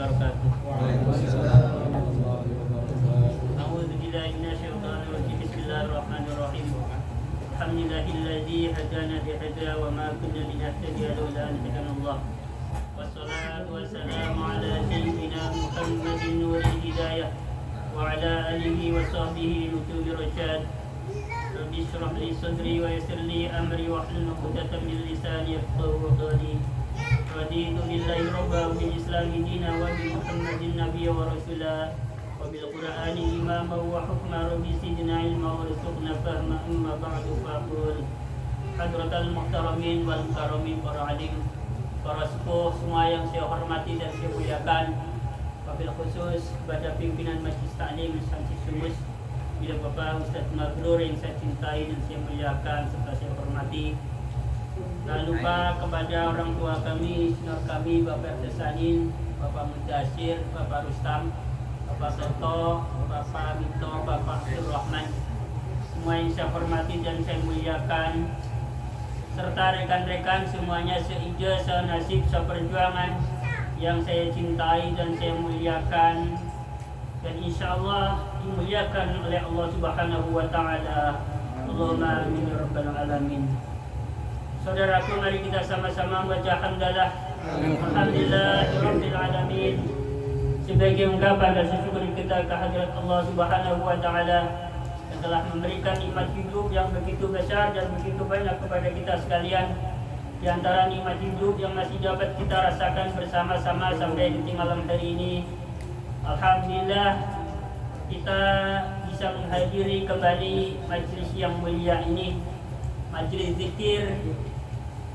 wabarakatuh. Waalaikumsalam warahmatullahi wabarakatuh. A'udzu billahi minasyaitonir rajim. Bismillahirrahmanirrahim. Alhamdulillahilladzi hadana bihadza wa ma kunna linahtadiya laula an hadanallah. Wassalatu wassalamu ala sayyidina Muhammadin nuril hidayah wa ala alihi wa sahbihi nutur rasyad. Rabbi shrah li sadri wa yassir li amri wa hlul 'uqdatam min lisani yafqahu qawli. Raditu billahi rabban wa bil islami dinan wa bi Muhammadin nabiyyan wa rasula wa bil qur'ani imaman wa hukman rabbi sidna ilma wa rizqna fahma amma ba'du faqul hadratal muhtaramin wal karamin para alim, para sepuh semua yang saya hormati dan saya muliakan, wabil khusus kepada pimpinan Majlis Ta'lim Syamsi Sumus, bila Bapak Ustaz Mabrur yang saya cintai dan saya muliakan serta saya hormati. Tak lupa kepada orang tua kami, senior kami, Bapak Tesanin, Bapak Mudasir, Bapak Rustam, Bapak Soto, Bapak Mito, Bapak Abdul Rahman, semua yang saya hormati dan saya muliakan, serta rekan-rekan semuanya seija, senasib, seperjuangan yang saya cintai dan saya muliakan, dan insya Allah dimuliakan oleh Allah Subhanahu wa Ta'ala. Allahumma amin ya rabbal alamin. Saudaraku, mari kita sama-sama baca hamdalah. Alhamdulillahirabbil alamin. Sebagai ungkapan rasa syukur kita kehadirat Allah Subhanahu wa Ta'ala yang telah memberikan nikmat hidup yang begitu besar dan begitu banyak kepada kita sekalian. Di antara nikmat hidup yang masih dapat kita rasakan bersama-sama sampai di malam hari ini, alhamdulillah kita bisa menghadiri kembali majlis yang mulia ini, majlis zikir,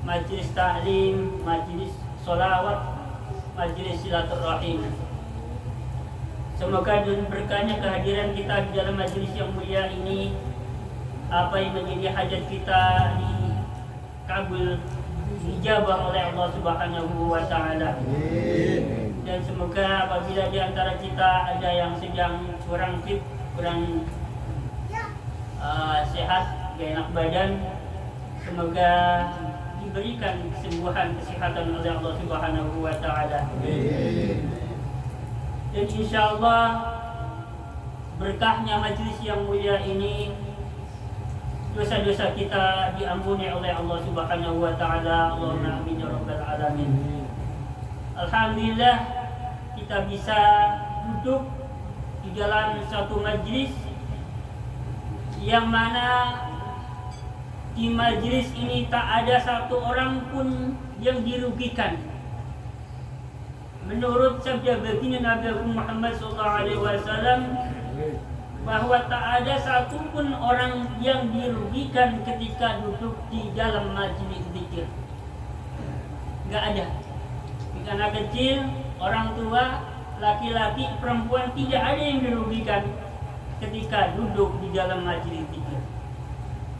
majlis ta'lim, majlis sholawat, majlis silaturahim. Semoga dengan berkahnya kehadiran kita di dalam majlis yang mulia ini, apa yang menjadi hajat kita dikabul, dijabah oleh Allah Subhanahu wa Ta'ala. Dan semoga apabila di antara kita ada yang sedang kurang fit, kurang sehat, gak enak badan, semoga diberikan kesembuhan, kesehatan oleh Allah Subhanahu wa Ta'ala. Dan insya Allah berkahnya majlis yang mulia ini, dosa-dosa kita diampuni oleh Allah Subhanahu wa Ta'ala. Allahumma amin ya rabbal alamin. Alhamdulillah kita bisa duduk di dalam suatu majlis yang mana di majlis ini tak ada satu orang pun yang dirugikan. Menurut sabda baginda Nabi Muhammad SAW, bahwa tak ada satu pun orang yang dirugikan ketika duduk di dalam majlis zikir. Enggak ada. Anak kecil, orang tua, laki-laki, perempuan, tidak ada yang dirugikan ketika duduk di dalam majlis zikir.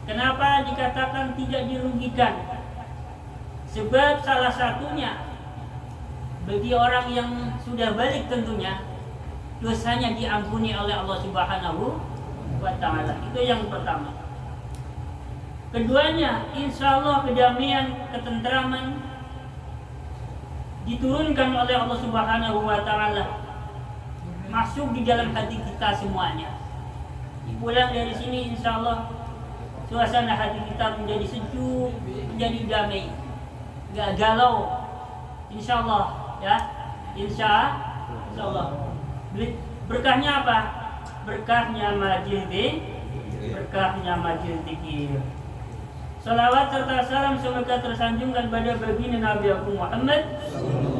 Kenapa dikatakan tidak dirugikan? Sebab salah satunya, bagi orang yang sudah balik tentunya, dosanya diampuni oleh Allah Subhanahu wa Ta'ala. Itu yang pertama. Keduanya, insya Allah kedamaian, ketentraman diturunkan oleh Allah Subhanahu wa Ta'ala, masuk di dalam hati kita semuanya. Pulang dari sini insya Allah suasana hati kita menjadi sejuk, menjadi damai, gak galau, insya Allah ya, insya Allah. Berkahnya apa? Berkahnya majlis zikir. Salawat serta salam semoga tersanjungkan pada baginda Nabi Muhammad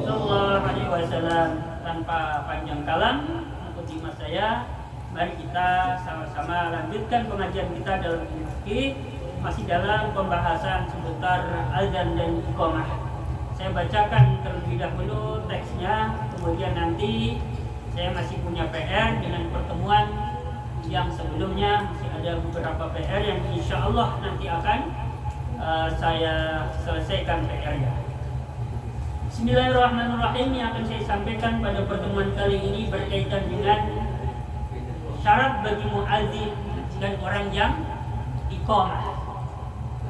sallallahu alaihi wasallam. Tanpa panjang kalam, mengikuti mas saya, mari kita sama-sama lanjutkan pengajian kita dalam fikih, masih dalam pembahasan seputar azan dan iqamah. Saya bacakan terlebih dahulu teksnya, kemudian nanti saya masih punya PR dengan pertemuan yang sebelumnya, masih ada beberapa PR yang insya Allah nanti akan saya selesaikan PR-nya. Bismillahirrahmanirrahim. Yang akan saya sampaikan pada pertemuan kali ini berkaitan dengan syarat bagi muadzin dan orang yang iqamah.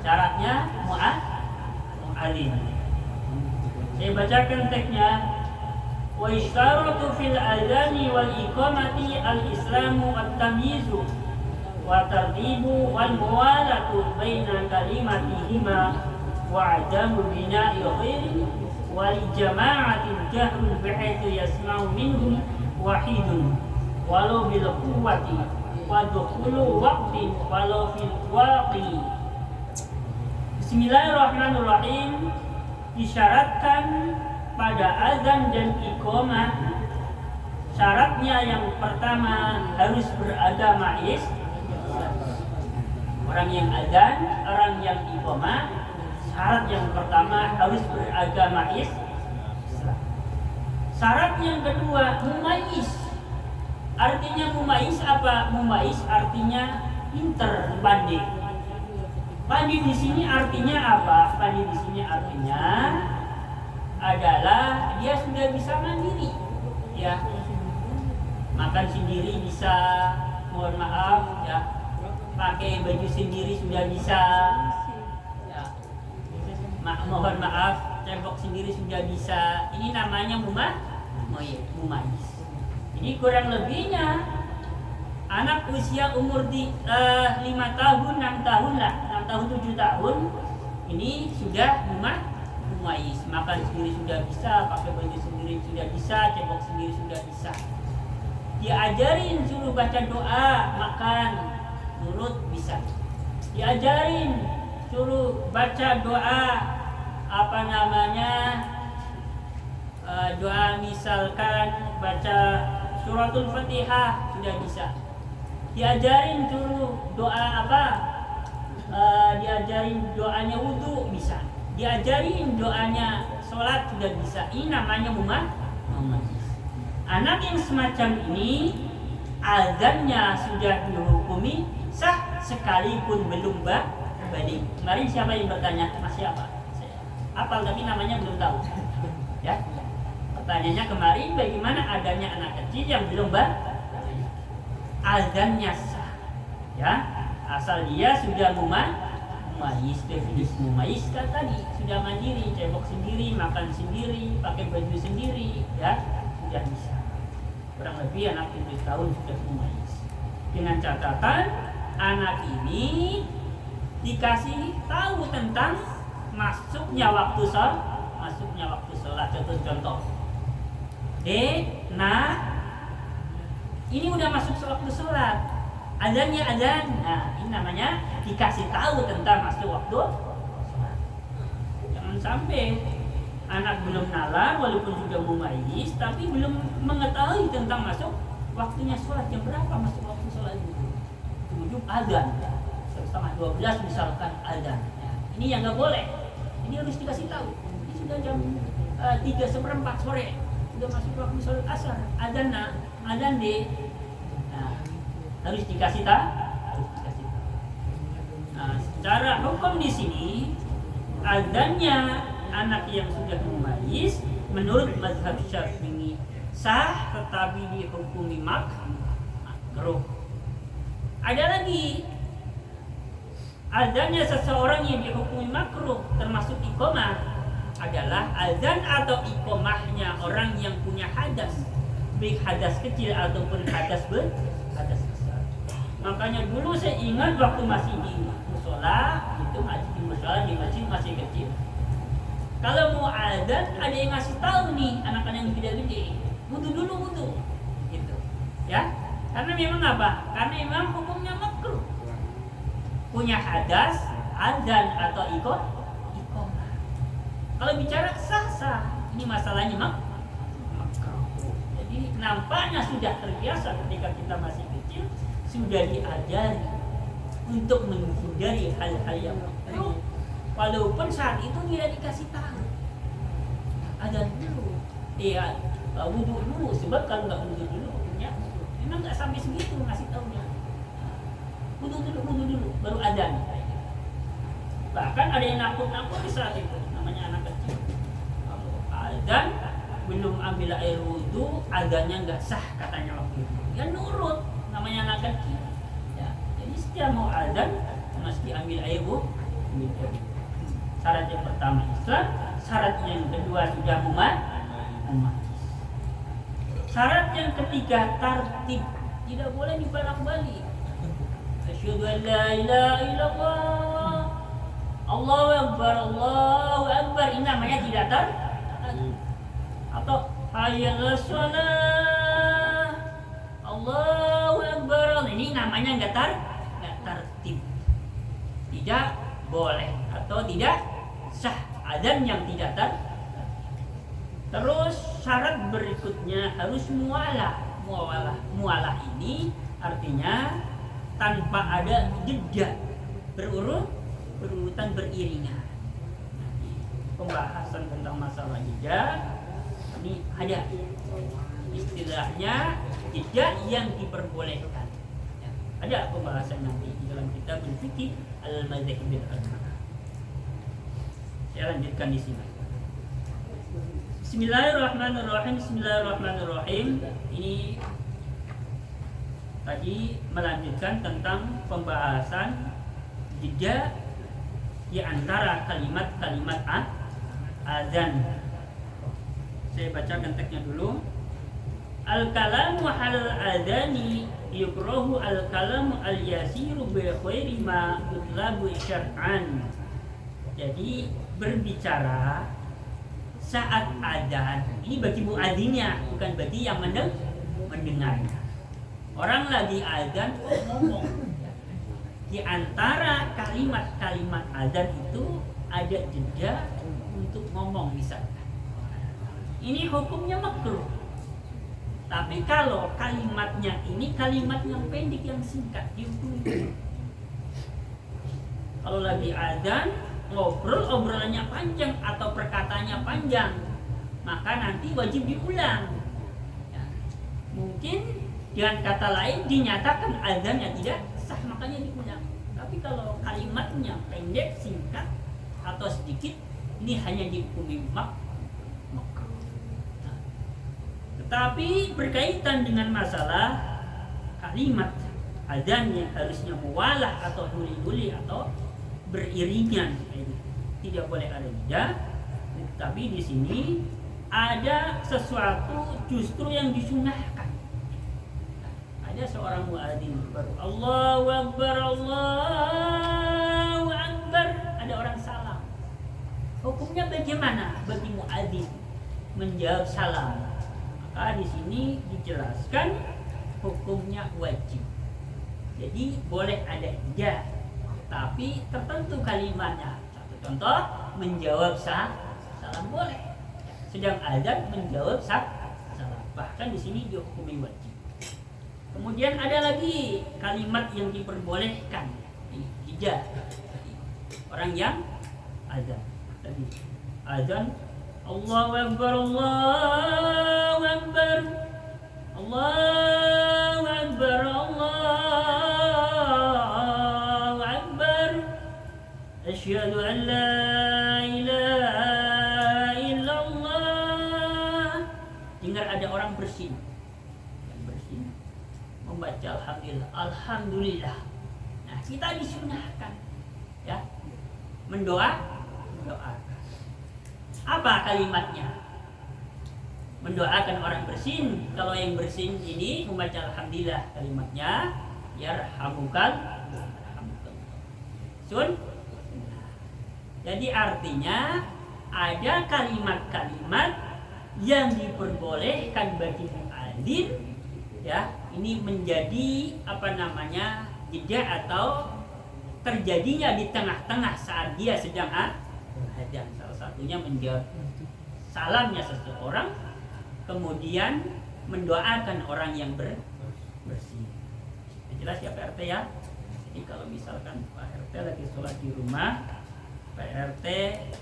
Syaratnya muadzin. Saya bacakan teksnya. Wa istaratu fil adzani wal iqamati al-islamu at-tamyizu wa tartibu wal muwalatu baina kalimatihima wa adamu bina'i ghairi wa li jama'atin jahrun bihaitsu yasma'u minhum wahidun walau bil quwwati wa dukhulu waqtin walau fil waqi. Bismillahirrahmanirrahim. Disyaratkan pada azan dan iqamah, syaratnya yang pertama harus beragama Islam. Orang yang azan, orang yang iqamah, syarat yang pertama harus beragama Islam. Syarat yang kedua mumayyiz. Artinya mumayyiz apa? Mumayyiz artinya pinter, pandai. Pandai di sini artinya apa? Pandai di sini artinya adalah dia sudah bisa mandiri, ya. Makan sendiri bisa, mohon maaf, ya. Pakai baju sendiri sudah bisa, ya. Mohon maaf, cebok sendiri sudah bisa. Ini namanya mumayyiz. Jadi kurang lebihnya anak usia umur 5 tahun, 6 tahun lah, 6 tahun, 7 tahun ini sudah mumayyiz. Makan sendiri sudah bisa, pakai baju sendiri sudah bisa, cebok sendiri sudah bisa. Diajarin suruh baca doa, makan, nurut bisa. Diajarin suruh baca doa, doa misalkan baca suratul Fatihah sudah bisa. Diajarin suruh doa diajarin doanya wudu bisa. Diajarin doanya sholat sudah bisa. Ini namanya mumayyiz. Anak yang semacam ini azannya sudah dihukumi sah sekalipun belum balik. Kemarin siapa yang bertanya? Masih apa? Apal tapi namanya belum tahu. Ya. Pertanyaannya kemarin bagaimana adanya anak kecil yang belum azannya sah. Ya. Asal dia sudah mumayyiz. Definisi mumayyiz kan tadi sudah mandiri, cebok sendiri, makan sendiri, pakai baju sendiri, ya sudah bisa. Kurang lebih anak 7 tahun sudah mumayyiz. Dengan catatan anak ini dikasih tahu tentang masuknya waktu sholat. Contoh. Ini udah masuk waktu sholat. Azannya azan. Nah, ini namanya dikasih tahu tentang masuk waktu sholat. Jangan sampai anak belum nalar walaupun sudah mumayyiz tapi belum mengetahui tentang masuk waktunya sholat. Jam berapa masuk waktu sholat itu? Ujung azan. 11:30 misalkan azan. Ya, ini yang nggak boleh. Ini harus dikasih tahu. Ini sudah jam 3:15 sore. Sudah masuk waktu sholat asar. Azan deh. Nah, harus dikasih tahu. Nah, secara hukum di sini azannya anak yang sudah mumayyiz menurut mazhab Syafi'i sah tetapi dihukumi makruh. Ada lagi azannya seseorang yang dihukumi makruh termasuk iqamah adalah azan atau iqamahnya orang yang punya hadas, baik hadas kecil ataupun hadas besar. Makanya dulu saya ingat waktu masih di musola, itu di masjid masih kecil. Kalau mau azan ada yang ngasih tahu nih anak-anak yang gede-gede, wudu dulu gitu. Ya. Karena memang apa? Karena memang hukumnya makruh. Punya hadas, azan atau iqamah. Kalau bicara sah, ini masalahnya makruh. Jadi nampaknya sudah terbiasa ketika kita masih kecil sudah diajari untuk menghindari hal-hal yang makruh, walaupun saat itu tidak dikasih tahu. Azan dulu, wudu dulu, sebab kalau nggak wudu dulu, ya, memang nggak sampai segitu ngasih tahunya. Wudu dulu, baru azan. Bahkan ada yang nakut di saat itu, namanya anak kecil. Kalau azan belum ambil air wudu, azannya nggak sah katanya waktu itu. Ya nurut, namanya anak kecil. Ya, jadi setiap mau azan mesti ambil air wudu. Syarat yang pertama Islam, syarat yang kedua sudah mumayyiz. Syarat yang ketiga tartib, tidak boleh dibolak-balik. Asyhadu an la ilaha illallah, Allahu akbar, Allahu akbar. Ini namanya tidak tartib. Atau hayya 'alas shalah, Allahu akbar. Ini namanya enggak tartib. Tidak boleh atau tidak sah adzan yang tidak tartib. Terus syarat berikutnya harus mualah. Mualah ini artinya tanpa ada jeda, berurutan beriringan. Pembahasan tentang masalah jeda ini ada istilahnya jeda yang diperbolehkan. Ada pembahasan nanti di dalam kitab Al-Fiqh Al-Madzhabil Arba'ah. Saya lanjutkan di sini. Bismillahirrahmanirrahim. Bismillahirrahmanirrahim. Ini tadi melanjutkan tentang pembahasan jeda di antara kalimat-kalimat azan. Saya bacakan teksnya dulu. Al-kalamu halal adani yukrahu al-kalamu al-yasiru bi khairi ma utlabu syar'an. Jadi berbicara saat adzan ini bagi muadzinnya, bukan bagi yang mendengarnya. Orang lagi adzan ngomong. Di antara kalimat-kalimat adzan itu ada jeda untuk ngomong misalkan. Ini hukumnya makruh. Tapi kalau kalimatnya ini kalimat yang pendek, yang singkat, dihukumi. Kalau lagi adzan obrolannya panjang atau perkataannya panjang, maka nanti wajib diulang. Ya. Mungkin dengan kata lain dinyatakan azannya tidak sah, makanya diulang. Tapi kalau kalimatnya pendek, singkat atau sedikit, ini hanya dihukumi makruh. Nah, tetapi berkaitan dengan masalah kalimat azan yang harusnya muwalah atau huli-huli atau beriringan, tidak boleh ada jeda. Tapi di sini ada sesuatu justru yang disunahkan. Ada seorang muadzin baru Allahu akbar, Allahu akbar, ada orang salam. Hukumnya bagaimana bagi muadzin menjawab salam? Maka di sini dijelaskan hukumnya wajib. Jadi boleh ada jeda, tapi tertentu kalimatnya. Satu contoh, menjawab salam boleh. Sedang azan menjawab salam. Bahkan di sini dihukumi wajib. Kemudian ada lagi kalimat yang diperbolehkan. Jeda. Orang yang azan. Tadi azan Allahu akbar, Allahu akbar, Allahu akbar, Allahu akbar, asyhadu an la ilaha illallah. Dengar ada orang bersin, membaca alhamdulillah, alhamdulillah. Nah, kita disunahkan ya mendoakan. Apa kalimatnya? Mendoakan orang bersin. Kalau yang bersin ini membaca alhamdulillah, kalimatnya yarhamukallah. Jadi artinya ada kalimat-kalimat yang diperbolehkan bagi muadzin ya, ini menjadi jeda atau terjadinya di tengah-tengah saat dia sedang azan. Salah satunya menjawab salamnya seseorang, kemudian mendoakan orang yang bersih. Jelas ya Pak RT ya. Jadi kalau misalkan Pak RT lagi sholat di rumah, Pak RT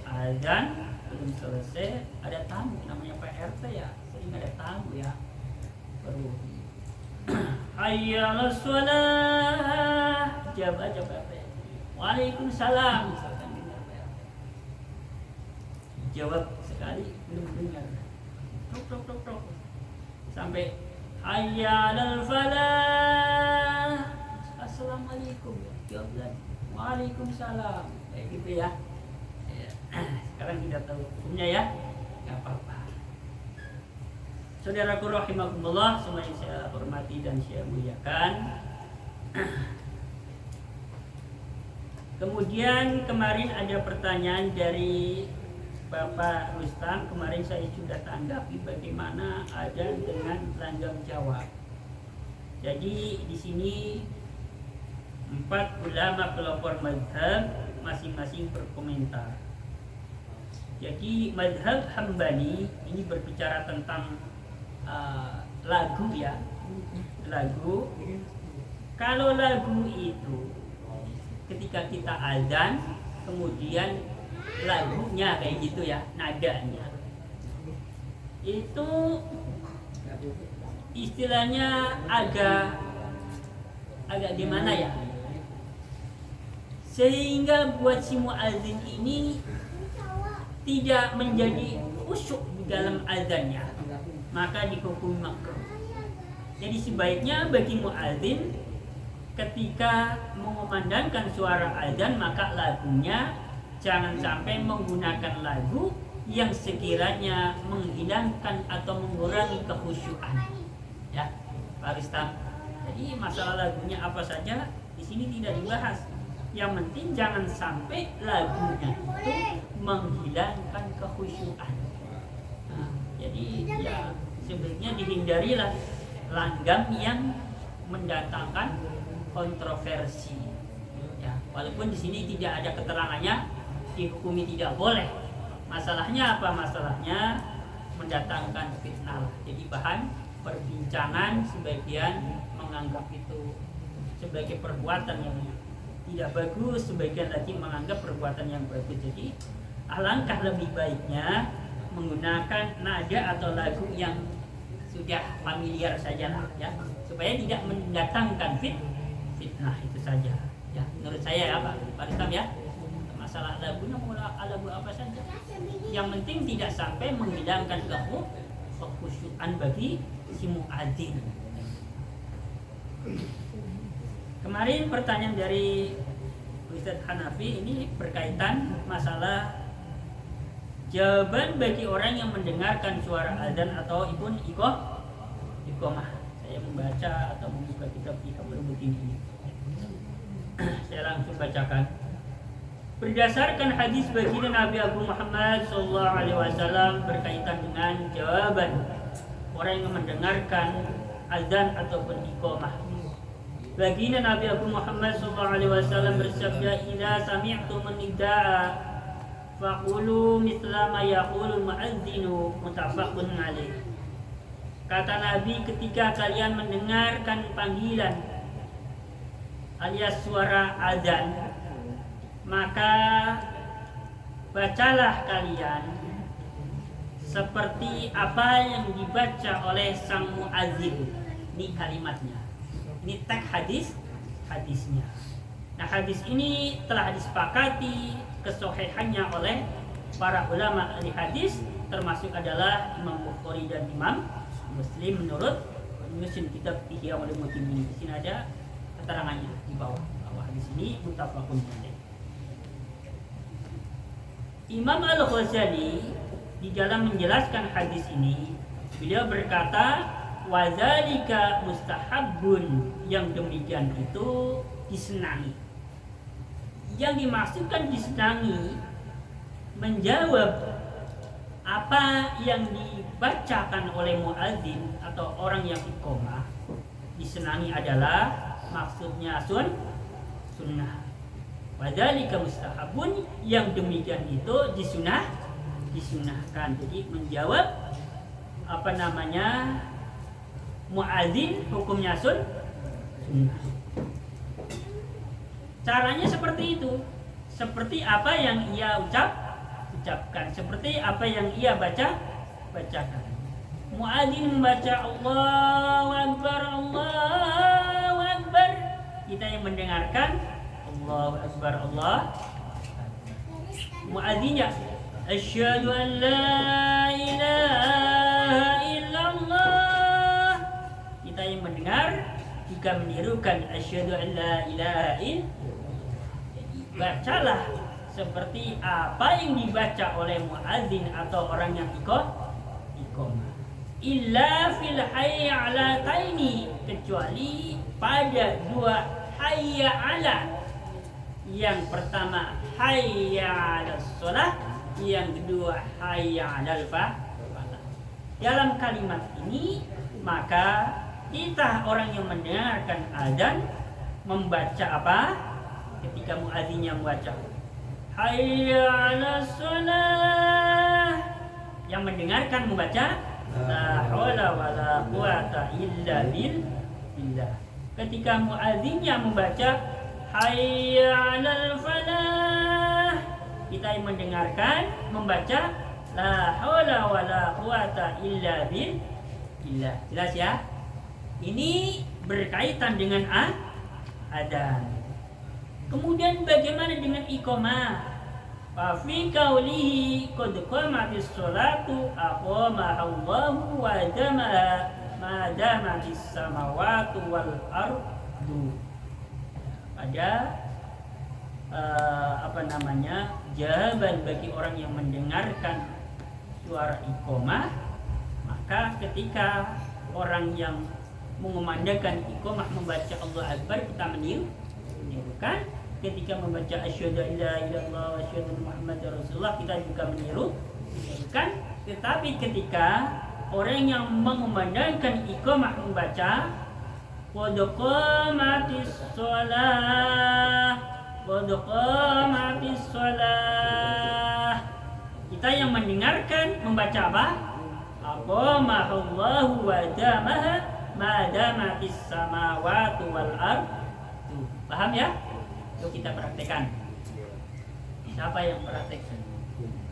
azan belum selesai, ada tamu namanya Pak RT ya, sering ada tamu ya, baru hayya 'alas shalah, jawab aja Pak RT, waalaikumsalam misalkan, jawab sekali belum dengar, tok sampai hayya 'alal falah, assalamualaikum, jawab lagi waalaikumsalam, kayak gitu ya. Sekarang kita tahu hukumnya ya, nggak apa-apa. Saudaraku rahimakumullah, semua yang saya hormati dan saya muliakan. Kemudian kemarin ada pertanyaan dari Bapak Rustam. Kemarin saya sudah tanggapi bagaimana adzan dengan langgam jawab. Jadi di sini 4 ulama pelopor mazhab masing-masing berkomentar. Jadi mazhab Hambali ini berbicara tentang lagu ya, lagu. Kalau lagu itu ketika kita azan kemudian lagunya kayak gitu ya, nadanya itu istilahnya agak gimana ya, sehingga buat si muadzin ini tidak menjadi khusyuk di dalam azannya, maka dihukumi makruh. Jadi sebaiknya bagi muadzin ketika mengumandangkan suara azan maka lagunya jangan sampai menggunakan lagu yang sekiranya menghilangkan atau mengurangi kekhusyukan. Ya, Pak Ristam. Jadi masalah lagunya apa saja di sini tidak dibahas. Yang penting jangan sampai lagunya itu menghilangkan kekhusyukan. Nah, jadi ya sebaiknya dihindarilah langgam yang mendatangkan kontroversi. Ya, walaupun di sini tidak ada keterangannya dihukumi tidak boleh. Masalahnya apa? Masalahnya mendatangkan fitnah. Jadi bahan perbincangan, sebagian menganggap itu sebagai perbuatan yang tidak bagus, sebagian lagi menganggap perbuatan yang bagus. Jadi alangkah lebih baiknya menggunakan nada atau lagu yang sudah familiar saja lah ya, supaya tidak mendatangkan fitnah itu saja ya, menurut saya ya Pak Ristam ya. Masalah lagunya mau lagu apa saja, yang penting tidak sampai menghilangkan kekhusyukan bagi si muadzin. Kemarin pertanyaan dari Ustadz Hanafi ini berkaitan masalah jawaban bagi orang yang mendengarkan suara azan atau iqamah. Saya membaca atau membuka kitab Iqamatul ini. Saya langsung bacakan. Berdasarkan hadis baginda Nabi Agung Muhammad SAW berkaitan dengan jawaban orang yang mendengarkan azan ataupun iqamah. Baginda Nabi Agung Muhammad SAW bersabda, "Idza sami'tum nidaa faqulu mithla ma yaqulu mu'adzinu," muttafaqun alaih. Kata Nabi, ketika kalian mendengarkan panggilan alias suara azan, maka bacalah kalian seperti apa yang dibaca oleh sang muadzin. Ini kalimatnya. Ini teks hadisnya. Nah, hadis ini telah disepakati kesohihannya oleh para ulama ahli hadis, termasuk adalah Imam Bukhari dan Imam Muslim menurut Muslim kitab Ihya Ulumuddin. Di sini ada keterangannya di bawah bahwa hadis ini muttafaqun alaih. Imam Al-Ghazali di dalam menjelaskan hadis ini, beliau berkata, "Wadzalika mustahabun," yang demikian itu disenangi. Yang dimaksudkan disenangi menjawab apa yang dibacakan oleh muadzin atau orang yang iqamah. Disenangi adalah maksudnya sunnah. Wadzalika mustahabun, yang demikian itu disunahkan. Jadi menjawab muadzin hukumnya sunnah. Caranya seperti itu, seperti apa yang ia ucapkan, seperti apa yang ia bacakan. Muadzin membaca Allahu Akbar, Allahu Akbar. Kita yang mendengarkan Allahu Akbar, Allah. Muadzinnya asyhadu an la ilaha illallah. Kita yang mendengar jika menirukan asyhadu an la ilaha illallah. Bacalah seperti apa yang dibaca oleh muadzin atau orang yang iqamah. illa fil hayya'alataini, kecuali pada dua hayya ala. Yang pertama hayya 'alas shalah, yang kedua hayya 'alal falah. Dalam kalimat ini maka kita orang yang mendengarkan azan membaca apa? Ketika muadzinnya membaca hayya 'alas shalah, yang mendengarkan membaca la haula wala quwata illa billah. Ketika muadzinnya membaca hayya 'alal falah, kita yang mendengarkan membaca la haula wala quwata illa billah. Jelas ya? Ini berkaitan dengan adzan. Kemudian bagaimana dengan iqamah? Fa fi qaulihi qad qamatis sholatu aqamaha Allahu wa jama'a ma damatis samawati wal ardu. Ada jawaban bagi orang yang mendengarkan suara iqamah, maka ketika orang yang mengumandangkan iqamah membaca Allah Akbar, kita menirukan. Ketika membaca asyhadu an la ilaha illallah wa asyhadu anna muhammadar rasulullah, kita juga menirukan. Tetapi ketika orang yang mengumandangkan iqamah membaca qad qamatis shalah, qad qamatis shalah, kita yang mendengarkan membaca apa? Aqamahullahu wa jama'a ma damatis samawati wal ardu. Paham ya? Yuk kita praktekkan. Siapa yang praktekkan?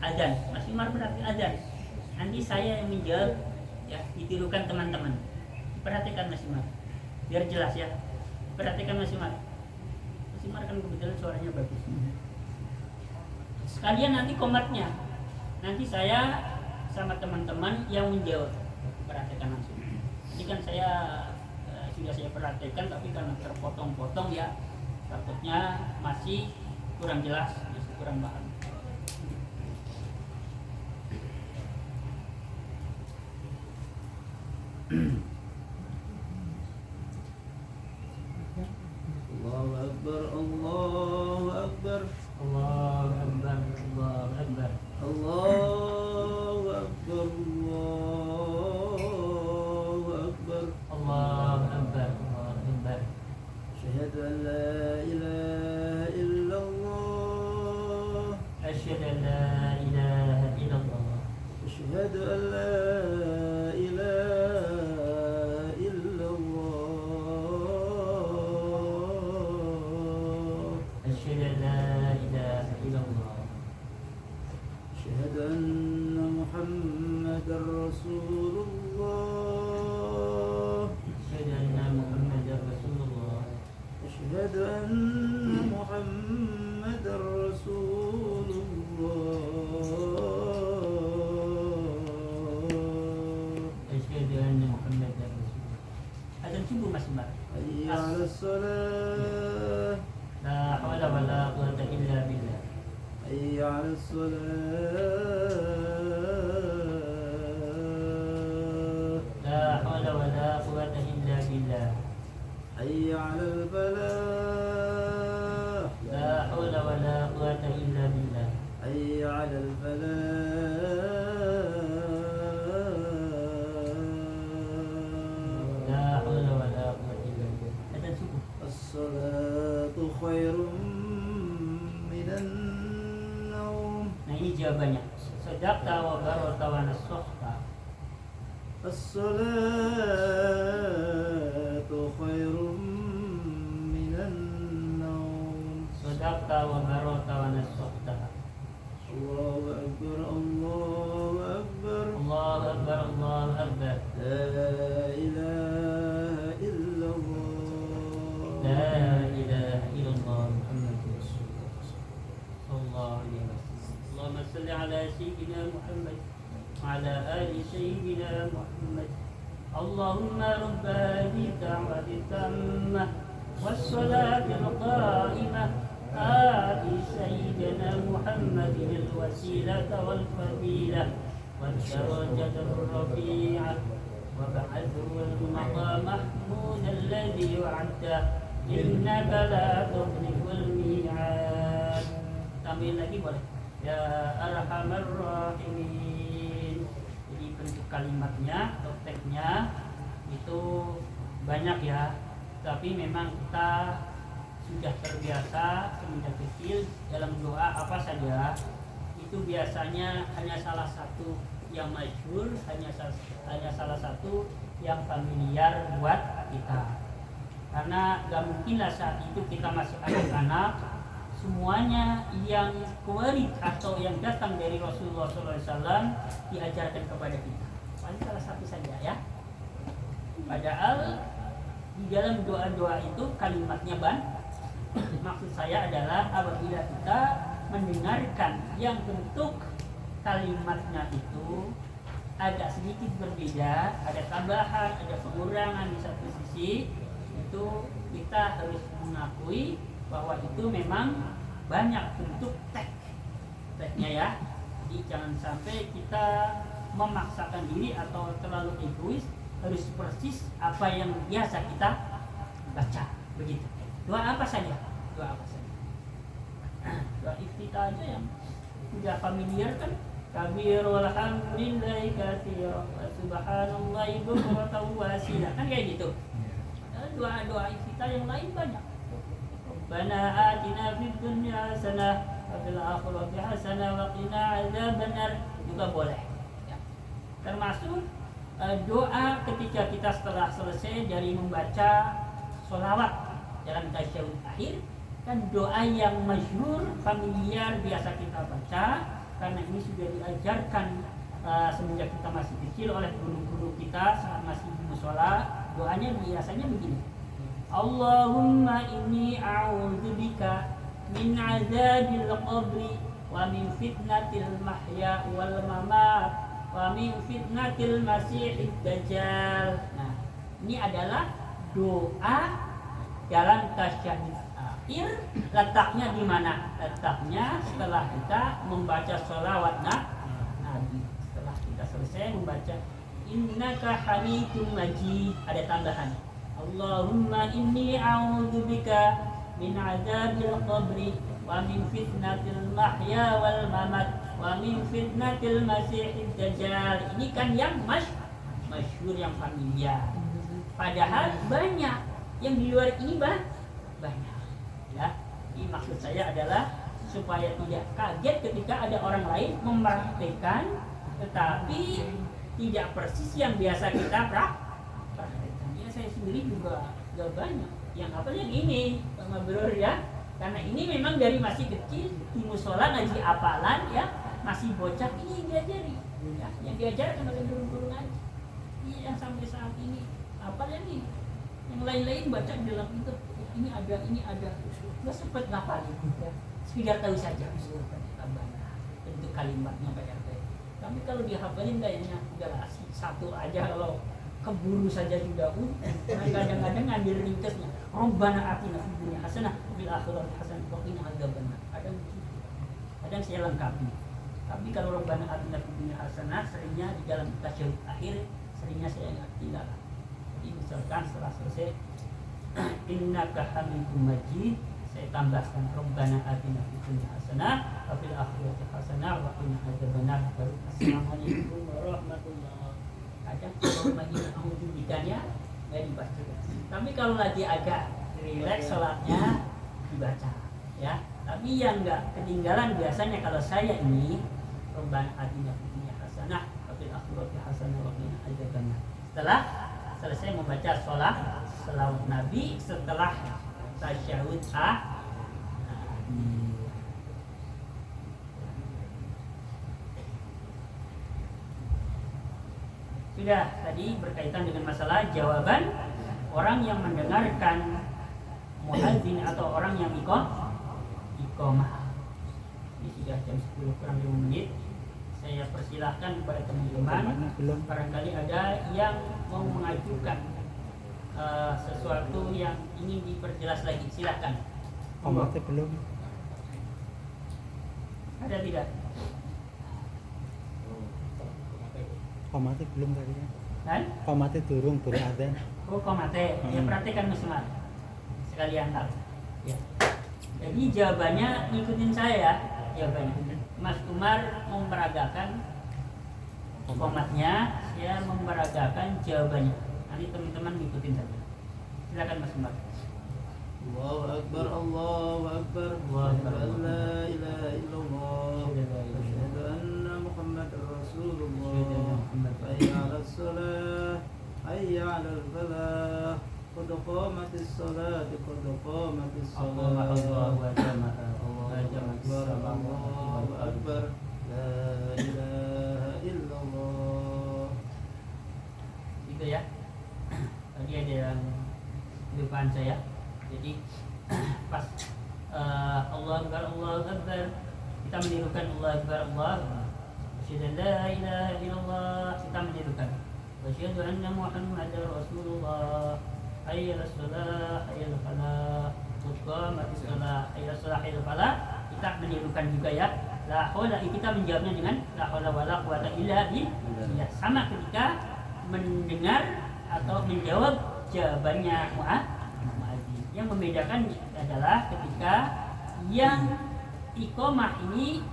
Azan. Mas Umar praktek azan. Nanti saya yang menjawab, ya, ditirukan teman-teman. Perhatikan Mas Umar, biar jelas ya. Perhatikan Mas Umar. Mas Umar kan kebetulan suaranya bagus. Sekalian nanti komatnya, nanti saya sama teman-teman yang menjawab. Perhatikan langsung. Ini kan saya sudah saya perhatikan, tapi karena terpotong-potong ya, takutnya masih kurang jelas, masih kurang paham. Allahu Akbar, Allahu Akbar, Allahu Akbar, Allahu Akbar. Allahu Akbar, Allahu Akbar, Allahu Akbar, Allahu Akbar. Asyhadu an la ilaha illallah, Asyhadu an la ilaha illallah. Asyhadu an la ilaha illallah, Asyhadu an la ilaha illallah. Asyhadu anna Muhammadar Rasulullah, Asyhadu anna Muhammadar Rasulullah. Asyhadu anna Muhammadar Rasulullah, Asyhadu anna Muhammadar Rasulullah. Azan subuh Mas Umar. hayya 'alas shalah, La haula wala quwwata illa billah. hayya 'alas shalah, La haula wala quwwata illa billah. hayya 'alal falah, La haula wala quwwata illa billah. hayya 'alal falah. La haula wala quwwata illa billah. Azan subuh. As-salatu khairum minan naum. Nah ini jawabannya. Sadaqta wa barata wa nasuhta. As-salatu khairum minan naum. Sadaqta wa barata wa nasuhta. Allahu Akbar, Allahu Akbar, Allahu Akbar, Allahu Akbar. La ilaha illallah, La ilaha illallah Muhammadur Rasulullah sallallahu alaihi wasallam. Allahumma salli ala sayyidina Muhammad wa ala ali sayyidina Muhammad. Allahumma rabb hadhihi da'wati tammah was-salatil qa'imah آتِ سيدنا محمد الوسيلة والفضيلة والدرجة الرفيعة وابعثه المقام محمود الذي وعدته إنك لا تخلف الميعاد. Tambahin lagi boleh. Ya Arhamar Rahimin. Jadi bentuk kalimatnya atau teksnya itu banyak ya, tapi memang kita sudah terbiasa semenjak kecil dalam doa apa saja itu biasanya hanya salah satu yang masyhur, hanya salah satu yang familiar buat kita. Karena gak mungkinlah saat itu kita masih anak-anak semuanya yang kuarit atau yang datang dari Rasulullah SAW diajarkan kepada kita. Paling salah satu saja ya. Padahal di dalam doa-doa itu kalimatnya maksud saya adalah apabila kita mendengarkan yang bentuk kalimatnya itu agak sedikit berbeda, ada tambahan, ada pengurangan di satu sisi, itu kita harus mengakui bahwa itu memang banyak bentuk teksnya ya. Jadi jangan sampai kita memaksakan diri atau terlalu egois harus persis apa yang biasa kita baca begitu. Doa apa saja? Doa apa saja? Doa iftitah aja yang sudah familiar kan, kabir walhamdulillahi katsira wa subhanallahi bukratan wa asila, kan kayak gitu. Doa-doa iftitah yang lain banyak. Rabbana atina fid dunya hasanah wa fil akhirati hasanah wa qina adzabannar juga boleh. Ya. Termasuk doa ketika kita setelah selesai dari membaca sholawat dalam tasyahud akhir, kan doa yang masyhur, familiar, biasa kita baca karena ini sudah diajarkan semenjak kita masih kecil oleh guru-guru kita saat masih di mushola. Doanya biasanya begini: Allahumma inni a'udzubika min azabil qabri wa min fitnatil mahya wal mamat wa min fitnatil masiihid dajjal. Nah, ini adalah doa dalam tasyahud akhir. Letaknya di mana? Letaknya setelah kita membaca sholawat Nabi. Setelah kita selesai membaca innaka hamidum majid, ada tambahan Allahumma inni a'udzubika min azabil qabri wa min fitnatil mahya wal mamat wa min fitnatil masiihid dajjal. Ini kan yang masyhur, yang familiar. Padahal banyak yang di luar ini banyak ya. Ini maksud saya adalah supaya tidak kaget ketika ada orang lain mempraktikkan tetapi tidak persis yang biasa kita praktekkan. Ya, saya sendiri juga gak banyak yang apa yang ini sama bro ya, karena ini memang dari masih kecil di musola ngaji hafalan ya, masih bocah ini diajari ya, yang diajarkan oleh guru-guru ngaji. Yang sampai saat ini apa ya nih, yang lain-lain baca di dalam itu ini ada nggak sempat ngapalin ya, sekedar tahu saja bentuk kalimatnya kayak apa. Tapi kalau dihafalin kayaknya udah satu aja, kalau keburu saja sudah kadang-kadang ngambil ringkasnya Rabbana atina fid dunya hasanah wa fil akhirati hasanah wa qina adzabannar. Kadang saya lengkapi. Tapi kalau Rabbana atina fid dunya hasanah seringnya di dalam tasyahud akhir seringnya saya nggak tinggal. Jadi misalkan setelah selesai innaka hamidum majid, saya tambahkan Rabbana atina fid dunya hasanah wa fil akhirati hasanah wa qina adzabannar. Assalamualaikum warahmatullahi wabarakatuh. Kadang kalau lagi menghubungikannya nggak dibaca. Tapi kalau lagi agak rileks sholatnya dibaca ya. Tapi yang nggak ketinggalan biasanya kalau saya ini Rabbana atina fid dunya hasanah wa fil akhirati hasanah wa qina adzabannar. Setelah selesai membaca sholawat Nabi setelah tasyahud sudah tadi berkaitan dengan masalah jawaban orang yang mendengarkan muadzin atau orang yang iqamah. Ini sudah jam 10 kurang 5 menit. Saya persilahkan kepada teman-teman, barangkali ada yang mau mengajukan sesuatu yang ingin diperjelas lagi, silakan. Komatnya belum. Ada tidak? Komatnya belum tadi kan? Kan? Komate durung adzan. Oh komate, ya perhatikan Mas Umar sekalian tahu. Ya. Jadi jawabannya ngikutin saya ya, jawabannya. Mas Umar memperagakan komatnya, saya memperagakan jawabannya. Nanti teman-teman ngikutin saja. Silakan Mas Umar. Allahu Akbar, Allahu Akbar, asyhadu an la ilaha illallah, asyhadu anna Muhammadar Rasulullah, hayya 'alas shalah, hayya 'alal falah, qad qamatis shalah, qad qamatis shalah. Allahu Akbar, la ilaha illallah. Itu ya. Tadi ada yang di depan saya. Jadi pas Allah Akbar kita menirukan Allah Akbar asyhadu an la ilaha illallah, kita menirukan asyhadu anna Muhammadar Rasulullah, hayya 'alas shalah hayya 'alal falah, qamatis shalah hayya 'alas shalah hayya 'alal falah, kita menirukan juga ya. La haula, kita menjawabnya dengan la haula wala quwata illa billah. Sama ketika mendengar atau menjawab jawabannya muadzin. Yang membedakan adalah ketika yang iqamah ini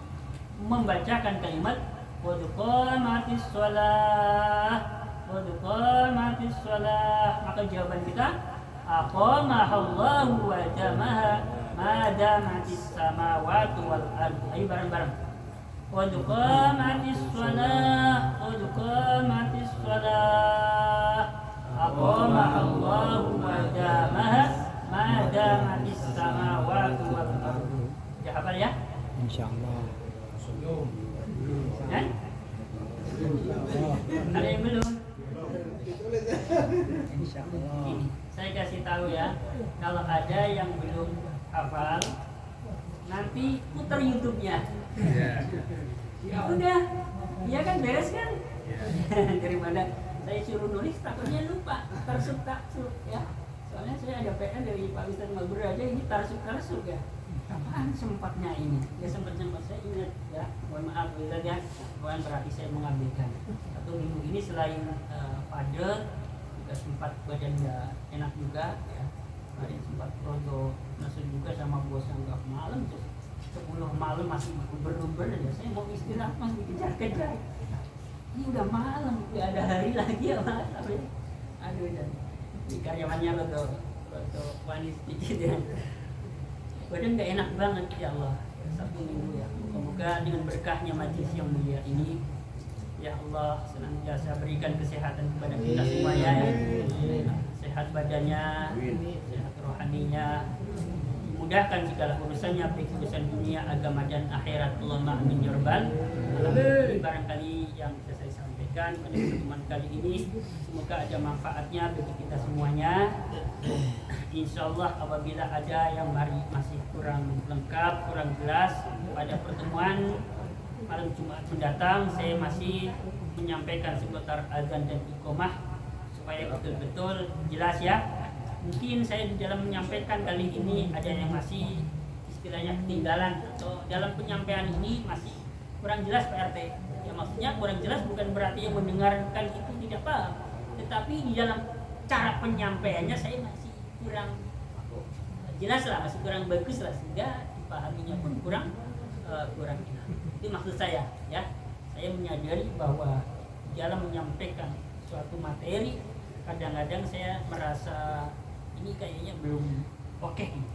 membacakan kalimat qad qamatis shalah, maka jawaban kita aqamahallahu wa jamaha ma damatis samawati wal ardi. Ayo bareng-bareng. Qad qamatis shalah, aqamahallahu wa jamaha ma damatis samawati wal ardi. Ya hafal ya? Insyaallah. Kan? Ada yang belum? Insyaallah. Ini, saya kasih tahu ya, kalau ada yang belum hafal, nanti putar YouTube-nya. Ya udah, ya kan beres kan? Daripada saya suruh nulis takutnya lupa, tarsuk ya. Soalnya saya ada PR dari Pak Ustadz Mabrur aja, ini tarsuk ya. Kapan sempatnya ini? Ya sempat saya ingat ya. Mohon maaf Ustadz ya, bukan berarti saya mengabaikan. Satu minggu ini selain padat, juga sempat badan nggak enak juga ya. Kemarin sempat rodo masuk juga sama bos yang nggak malam tuh. 10 malam masih uber-uber ya. Saya mau istirahat masih dikejar-kejar. Ini udah malam, nggak ada hari lagi ya Mas. Aduh dan di karyawannya rodo wanis sedikit ya. Badan nggak enak banget ya Allah. Satu minggu ya. Semoga dengan berkahnya majelis yang mulia ini, ya Allah senantiasa berikan kesehatan kepada kita semuanya ya. Sehat badannya, sehat rohaninya, dimudahkan segala urusannya, baik urusan dunia, agama dan akhirat. Allahumma amin ya rabbal alamin. Barangkali yang bisa saya sampaikan pada pertemuan kali ini, semoga ada manfaatnya bagi kita semuanya. Insyaallah apabila ada yang masih kurang lengkap, kurang jelas pada pertemuan malam Jumat mendatang, saya masih menyampaikan seputar azan dan iqamah supaya betul-betul jelas ya. Mungkin saya di dalam menyampaikan kali ini ada yang masih istilahnya ketinggalan atau dalam penyampaian ini masih kurang jelas Pak RT. Ya maksudnya kurang jelas bukan berarti yang mendengarkan itu tidak paham, tetapi di dalam cara penyampaiannya saya masih kurang jelas lah, masih kurang bagus lah, sehingga dipahaminya pun kurang itu maksud saya ya. Saya menyadari bahwa dalam menyampaikan suatu materi kadang-kadang saya merasa ini kayaknya belum oke ini,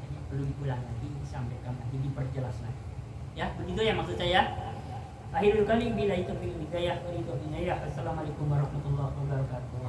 jadi perlu diulang lagi, disampaikan lagi, diperjelas lagi ya, begitu ya maksud saya. Akhirul kali bila itu hidayah wa ridho. Assalamualaikum warahmatullahi wabarakatuh.